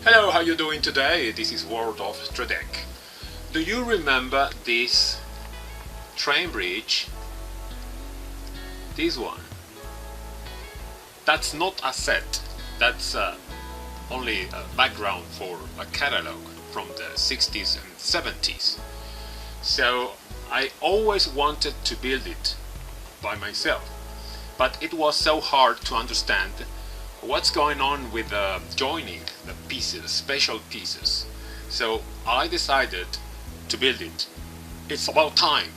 Hello, how you doing today? This is World of TREDEC. Do you remember this train bridge? This one. That's not a set. That's only a background for a catalog from the 60s and 70s. So I always wanted to build it by myself, but it was so hard to understand what's going on with joining the pieces, special pieces. So I decided to build it. It's about time.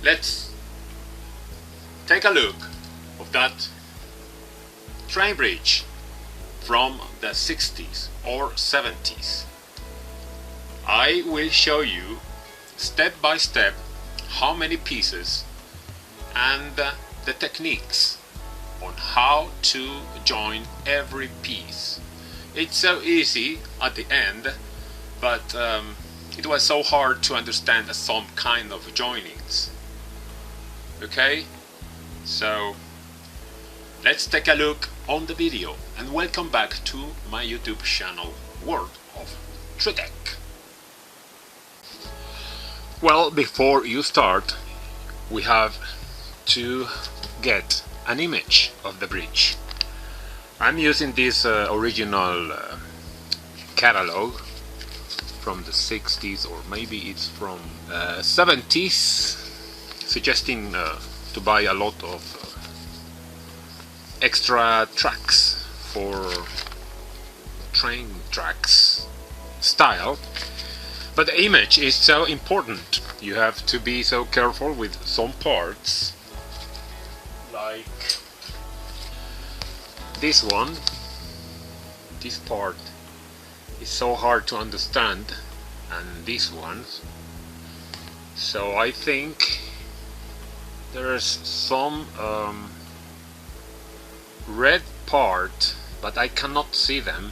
Let's take a look of that train bridge from the 60s or 70s. I will show you step by step how many pieces and the techniques on how to join every piece. It's so easy at the end, but it was so hard to understand some kind of joinings. Okay, so let's take a look on the video, and welcome back to my YouTube channel World of TREDEC. Well, before you start, we have to get an image of the bridge. I'm using this original catalog from the 60s, or maybe it's from 70s, suggesting to buy a lot of extra tracks for train tracks style. But the image is so important. You have to be so careful with some parts, like this one. This part is so hard to understand, and this one. So I think there's some red part, but I cannot see them,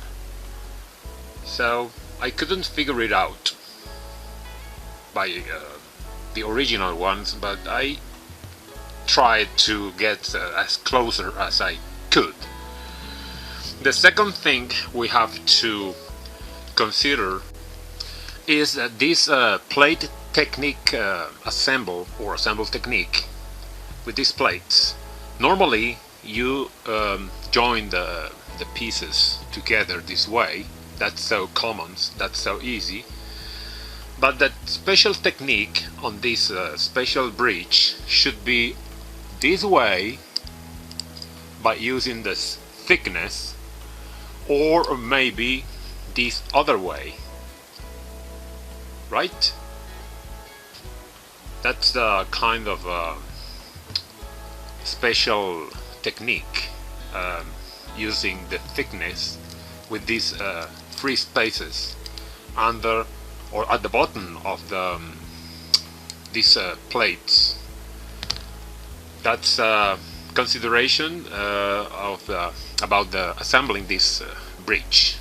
so I couldn't figure it out by the original ones, but I tried to get as closer as I could. The second thing we have to consider is that this plate technique assemble technique with these plates. Normally you join the pieces together this way. That's so common, that's so easy. But that special technique on this special bridge should be this way, by using this thickness, or maybe this other way, right? That's the kind of special technique, using the thickness with these free spaces under or at the bottom of the these plates. That's consideration of about the assembling this bridge.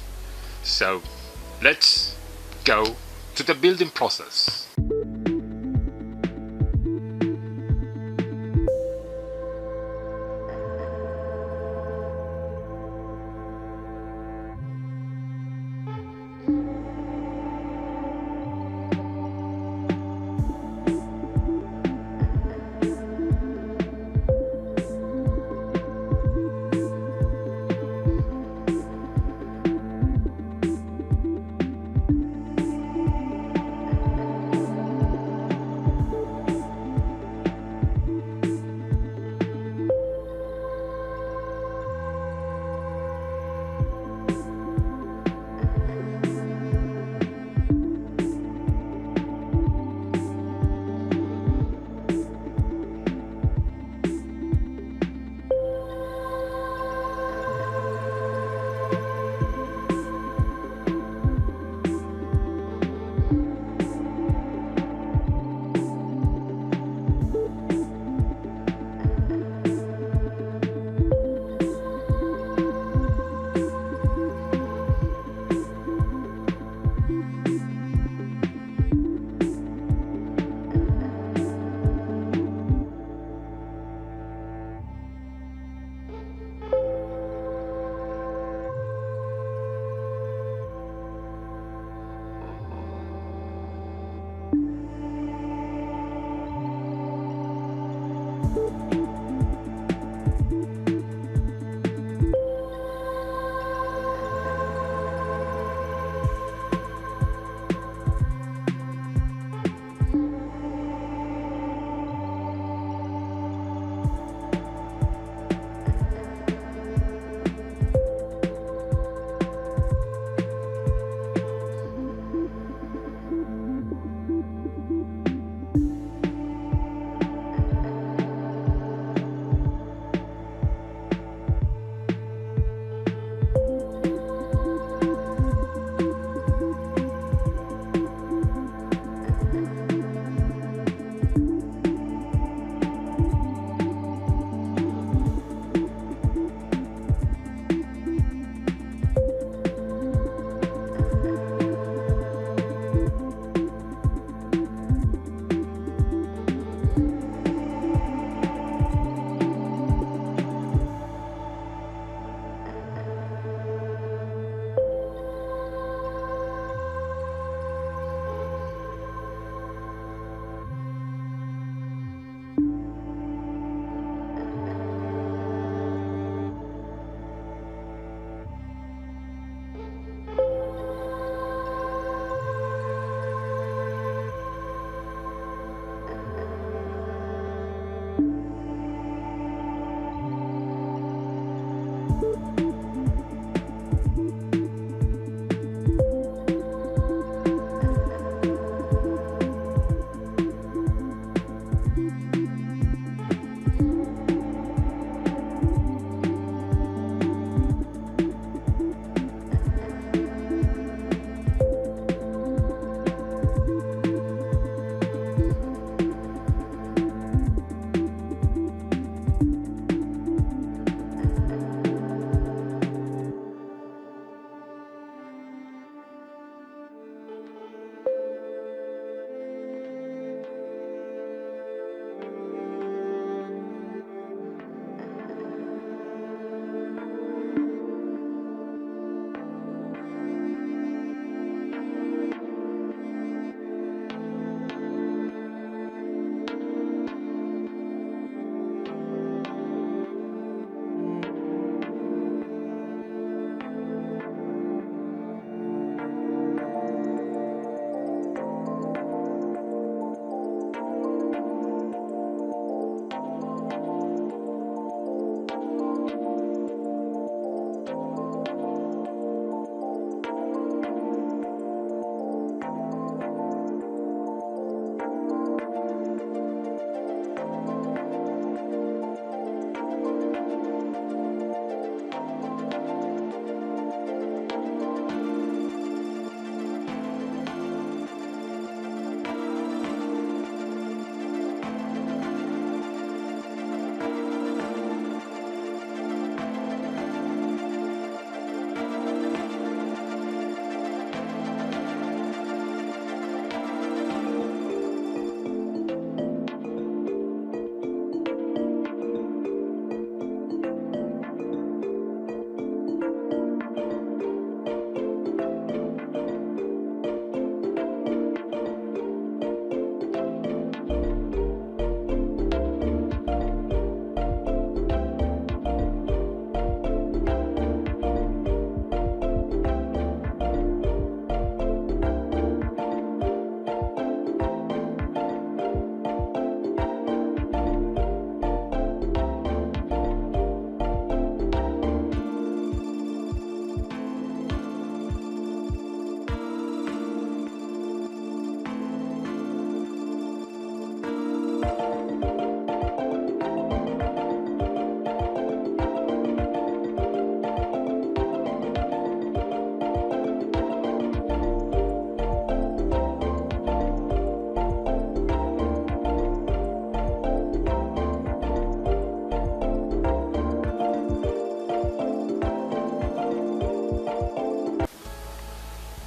So let's go to the building process.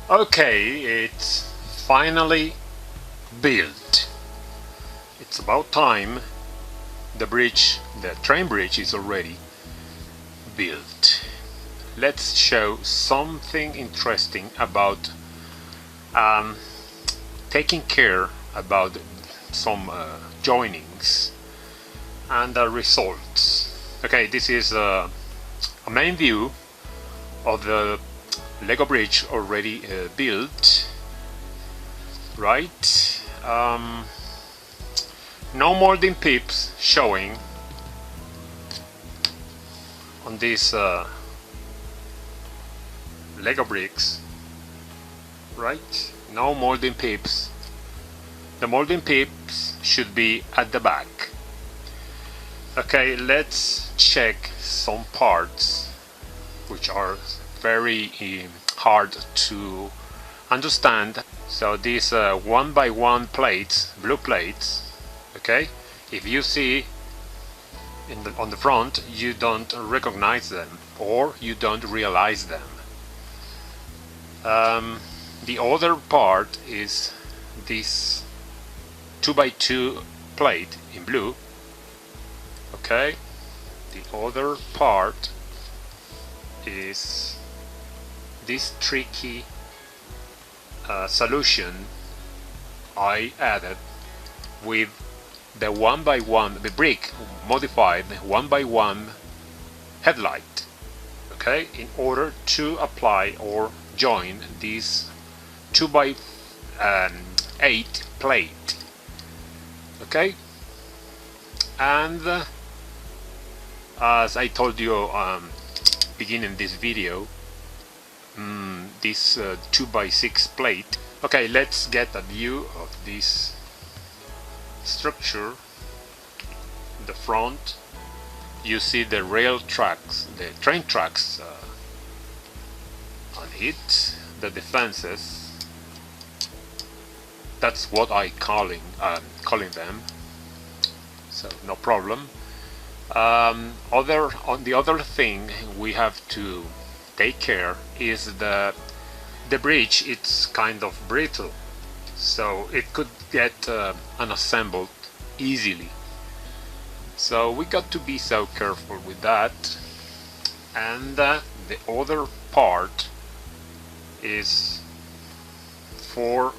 Okay, it's finally built. It's about time. The bridge, the train bridge, is already built. Let's show something interesting about taking care about some joinings and the results. Okay, this is a main view of the Lego bridge already built, right? No molding pips showing on these Lego bricks, right? No molding pips. The molding pips should be at the back. Okay, let's check some parts which are very hard to understand. So these 1x1 plates, blue plates, okay, if you see on the front, you don't recognize them or you don't realize them. The other part is this 2x2 plate in blue. Okay, the other part is this tricky solution I added with the 1x1, the brick modified 1x1 headlight, okay, in order to apply or join this 2x8 plate, okay. And as I told you beginning this video, this 2x6 plate. Okay, let's get a view of this structure. The front, you see the rail tracks, the train tracks on it, the defenses. That's what I calling them, so no problem. On the other thing we have to take care is the bridge. It's kind of brittle, so it could get unassembled easily. So we got to be so careful with that. And the other part is for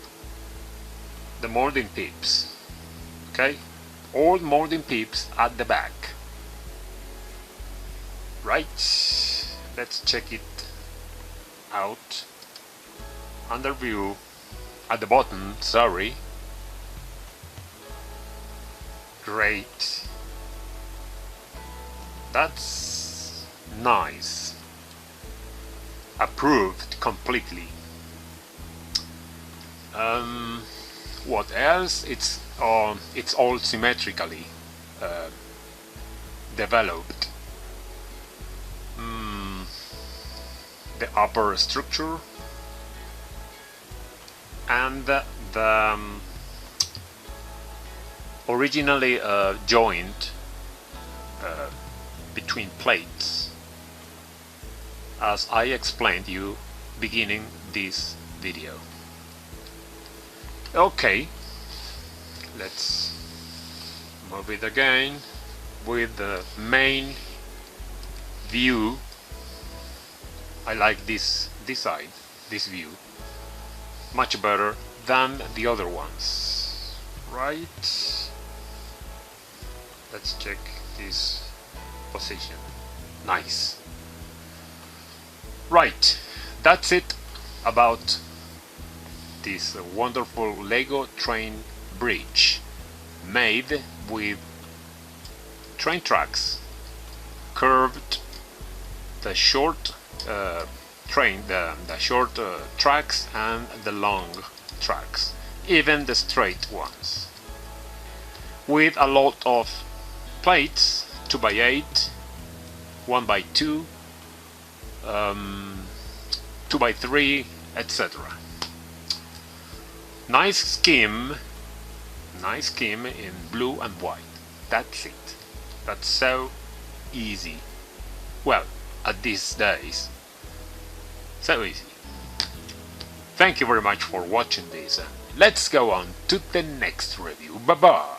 the molding pips. Okay, all molding pips at the back. Right, let's check it out. Under view, at the bottom, sorry. Great. That's nice. Approved completely. What else? It's all symmetrically developed. The upper structure and the originally joined between plates, as I explained you beginning this video. Okay, let's move it again with the main view. I like this side, this view, much better than the other ones, right? Let's check this position. Nice. Right, that's it about this wonderful Lego train bridge made with train tracks, curved, the short train, the short tracks and the long tracks, even the straight ones, with a lot of plates, 2x8, 1x2, 2x3, etc. Nice scheme in blue and white. That's it. That's so easy. Well, at these days, so easy. Thank you very much for watching this, and let's go on to the next review. Bye bye.